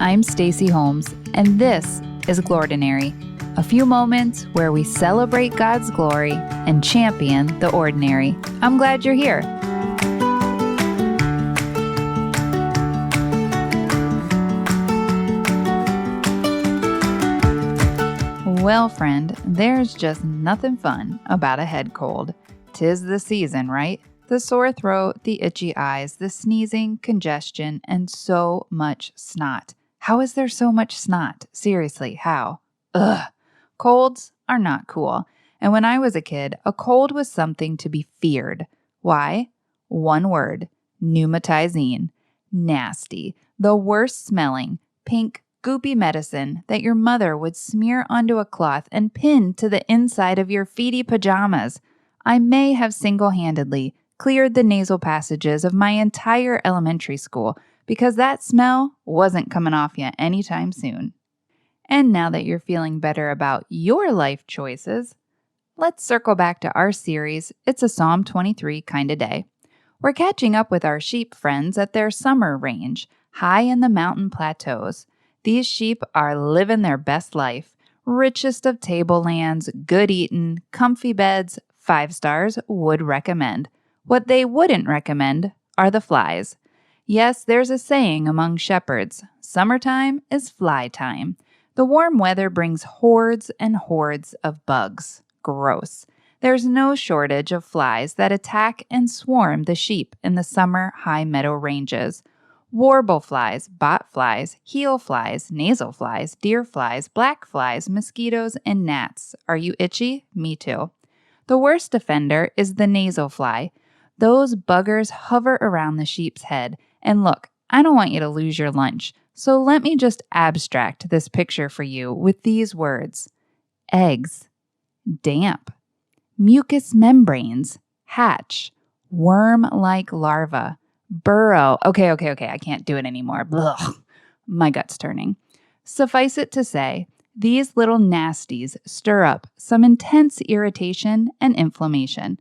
I'm Stacy Holmes, and this is Glordinary, a few moments where we celebrate God's glory and champion the ordinary. I'm glad you're here. Well, friend, there's just nothing fun about a head cold. 'Tis the season, right? The sore throat, the itchy eyes, the sneezing, congestion, and so much snot. How is there so much snot? Seriously, how? Ugh. Colds are not cool. And when I was a kid, a cold was something to be feared. Why? One word: pneumatizine. Nasty. The worst smelling, pink, goopy medicine that your mother would smear onto a cloth and pin to the inside of your feety pajamas. I may have single-handedly cleared the nasal passages of my entire elementary school because that smell wasn't coming off yet anytime soon. And now that you're feeling better about your life choices, let's circle back to our series, It's a Psalm 23 Kinda Day. We're catching up with our sheep friends at their summer range, high in the mountain plateaus. These sheep are living their best life. Richest of tablelands, good eating, comfy beds, 5 stars, would recommend. What they wouldn't recommend are the flies. Yes, there's a saying among shepherds, summertime is fly time. The warm weather brings hordes and hordes of bugs. Gross. There's no shortage of flies that attack and swarm the sheep in the summer high meadow ranges. Warble flies, bot flies, heel flies, nasal flies, deer flies, black flies, mosquitoes, and gnats. Are you itchy? Me too. The worst offender is the nasal fly. Those buggers hover around the sheep's head. And look, I don't want you to lose your lunch, so let me just abstract this picture for you with these words: eggs, damp, mucous membranes, hatch, worm-like larva, burrow. Okay, I can't do it anymore. Ugh, my gut's turning. Suffice it to say, these little nasties stir up some intense irritation and inflammation.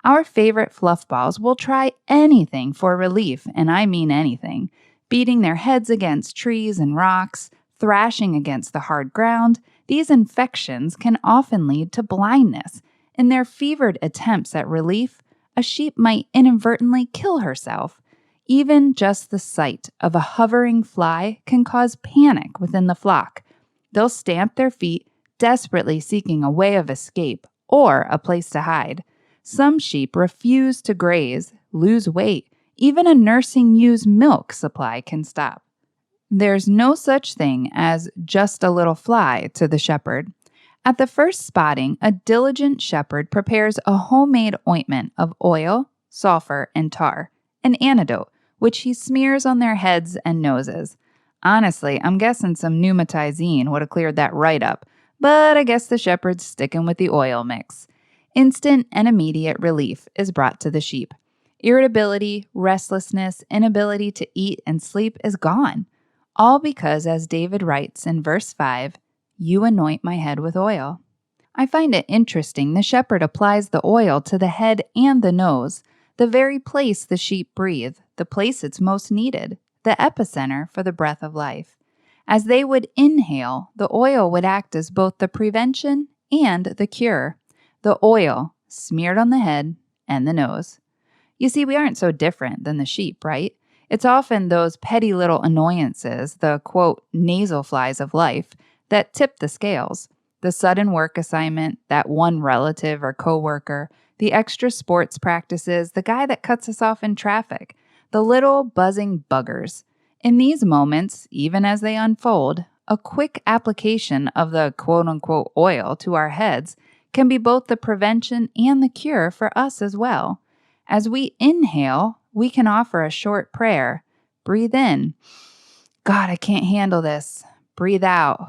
Our favorite fluff balls will try anything for relief, and I mean anything. Beating their heads against trees and rocks, thrashing against the hard ground, these infections can often lead to blindness. In their fevered attempts at relief, a sheep might inadvertently kill herself. Even just the sight of a hovering fly can cause panic within the flock. They'll stamp their feet, desperately seeking a way of escape or a place to hide. Some sheep refuse to graze, lose weight. Even a nursing ewe's milk supply can stop. There's no such thing as just a little fly to the shepherd. At the first spotting, a diligent shepherd prepares a homemade ointment of oil, sulfur, and tar, an antidote, which he smears on their heads and noses. Honestly, I'm guessing some pneumatizine would have cleared that right up, but I guess the shepherd's sticking with the oil mix. Instant and immediate relief is brought to the sheep. Irritability, restlessness, inability to eat and sleep is gone. All because, as David writes in verse 5, "You anoint my head with oil." I find it interesting the shepherd applies the oil to the head and the nose, the very place the sheep breathe, the place it's most needed, the epicenter for the breath of life. As they would inhale, the oil would act as both the prevention and the cure. The oil smeared on the head and the nose. You see, we aren't so different than the sheep, right? It's often those petty little annoyances, the, quote, nasal flies of life, that tip the scales. The sudden work assignment, that one relative or coworker, the extra sports practices, the guy that cuts us off in traffic, the little buzzing buggers. In these moments, even as they unfold, a quick application of the quote-unquote oil to our heads can be both the prevention and the cure for us as well. As we inhale, we can offer a short prayer. Breathe in. God, I can't handle this. Breathe out.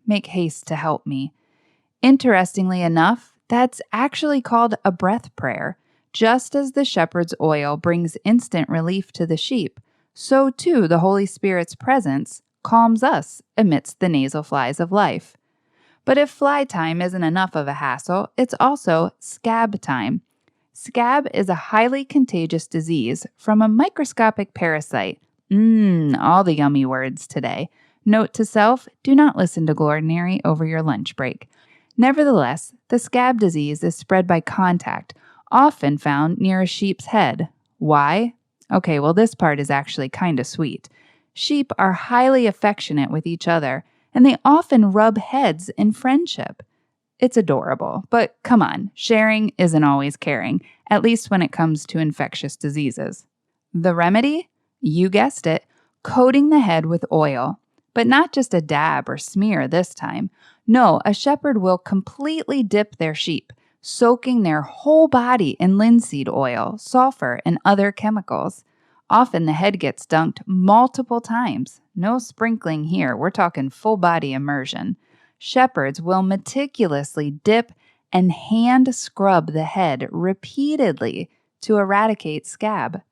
Make haste to help me. Interestingly enough, that's actually called a breath prayer. Just as the shepherd's oil brings instant relief to the sheep, so too the Holy Spirit's presence calms us amidst the nasal flies of life. But if fly time isn't enough of a hassle, it's also scab time. Scab is a highly contagious disease from a microscopic parasite, All the yummy words today. Note to self, do not listen to Glordinary over your lunch break. Nevertheless, the scab disease is spread by contact, often found near a sheep's head. Why? Okay, well, this part is actually kind of sweet. Sheep are highly affectionate with each other, and they often rub heads in friendship. It's adorable, but come on, sharing isn't always caring, at least when it comes to infectious diseases. The remedy? You guessed it, coating the head with oil. But not just a dab or smear this time. No, a shepherd will completely dip their sheep, soaking their whole body in linseed oil, sulfur, and other chemicals. Often the head gets dunked multiple times. No sprinkling here, we're talking full body immersion. Shepherds will meticulously dip and hand scrub the head repeatedly to eradicate scab.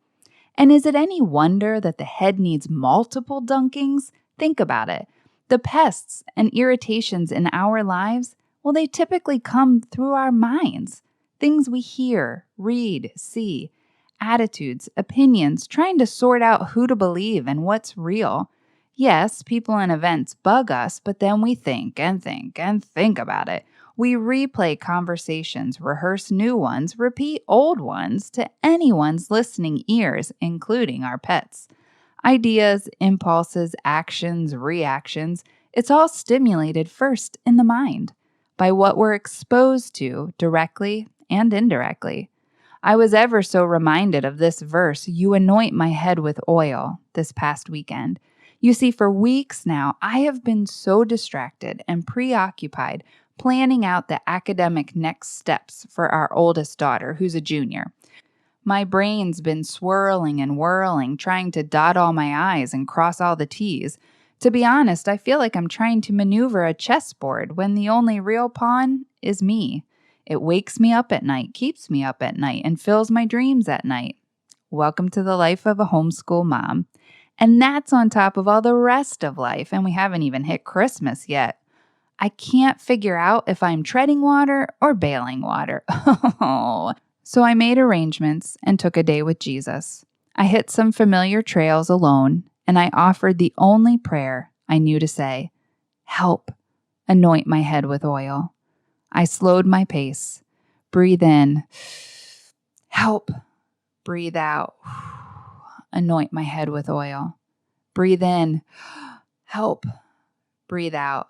And is it any wonder that the head needs multiple dunkings? Think about it. The pests and irritations in our lives, well, they typically come through our minds. Things we hear, read, see, attitudes, opinions, trying to sort out who to believe and what's real. Yes, people and events bug us, but then we think and think and think about it. We replay conversations, rehearse new ones, repeat old ones to anyone's listening ears, including our pets. Ideas, impulses, actions, reactions, it's all stimulated first in the mind by what we're exposed to directly and indirectly. I was ever so reminded of this verse, "You anoint my head with oil," this past weekend. You see, for weeks now, I have been so distracted and preoccupied planning out the academic next steps for our oldest daughter, who's a junior. My brain's been swirling and whirling, trying to dot all my I's and cross all the T's. To be honest, I feel like I'm trying to maneuver a chessboard when the only real pawn is me. It wakes me up at night, keeps me up at night, and fills my dreams at night. Welcome to the life of a homeschool mom. And that's on top of all the rest of life, and we haven't even hit Christmas yet. I can't figure out if I'm treading water or bailing water. So I made arrangements and took a day with Jesus. I hit some familiar trails alone, and I offered the only prayer I knew to say, "Help, anoint my head with oil." I slowed my pace. Breathe in. Help. Breathe out. Anoint my head with oil. Breathe in. Help. Breathe out.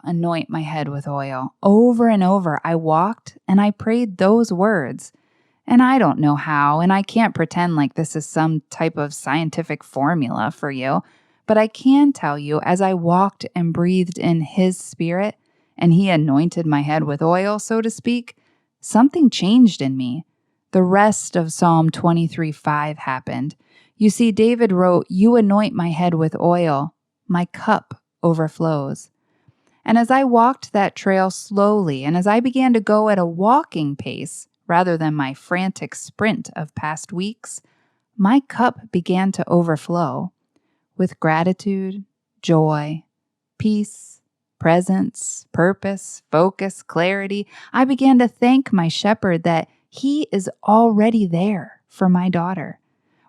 Anoint my head with oil. Over and over, I walked and I prayed those words. And I don't know how, and I can't pretend like this is some type of scientific formula for you, but I can tell you as I walked and breathed in His Spirit, and He anointed my head with oil, so to speak, something changed in me. The rest of Psalm 23:5 happened. You see, David wrote, "You anoint my head with oil, my cup overflows." And as I walked that trail slowly, and as I began to go at a walking pace rather than my frantic sprint of past weeks, my cup began to overflow with gratitude, joy, peace, presence, purpose, focus, clarity. I began to thank my shepherd that He is already there for my daughter.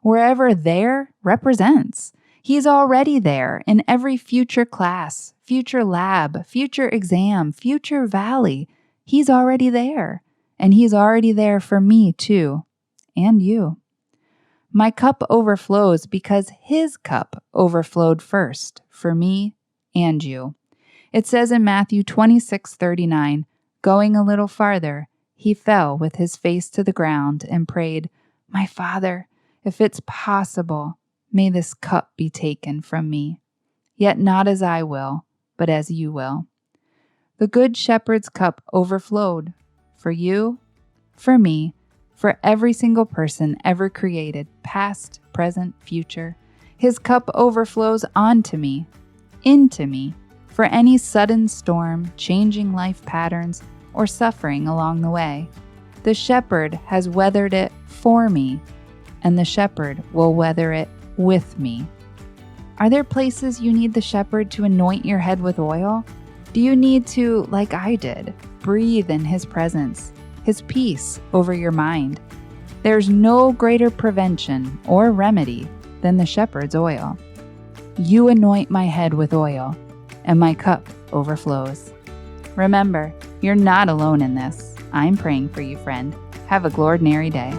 Wherever there represents. He's already there in every future class, future lab, future exam, future valley. He's already there. And He's already there for me too, and you. My cup overflows because His cup overflowed first for me and you. It says in Matthew 26:39, going a little farther, He fell with His face to the ground and prayed, "My Father, if it's possible, may this cup be taken from me. Yet not as I will, but as You will." The Good Shepherd's cup overflowed for you, for me, for every single person ever created, past, present, future. His cup overflows onto me, into me, for any sudden storm, changing life patterns, or suffering along the way. The shepherd has weathered it for me, and the shepherd will weather it with me. Are there places you need the shepherd to anoint your head with oil? Do you need to, like I did, breathe in His presence, His peace over your mind? There's no greater prevention or remedy than the shepherd's oil. You anoint my head with oil, and my cup overflows. Remember, you're not alone in this. I'm praying for you, friend. Have a glordinary day.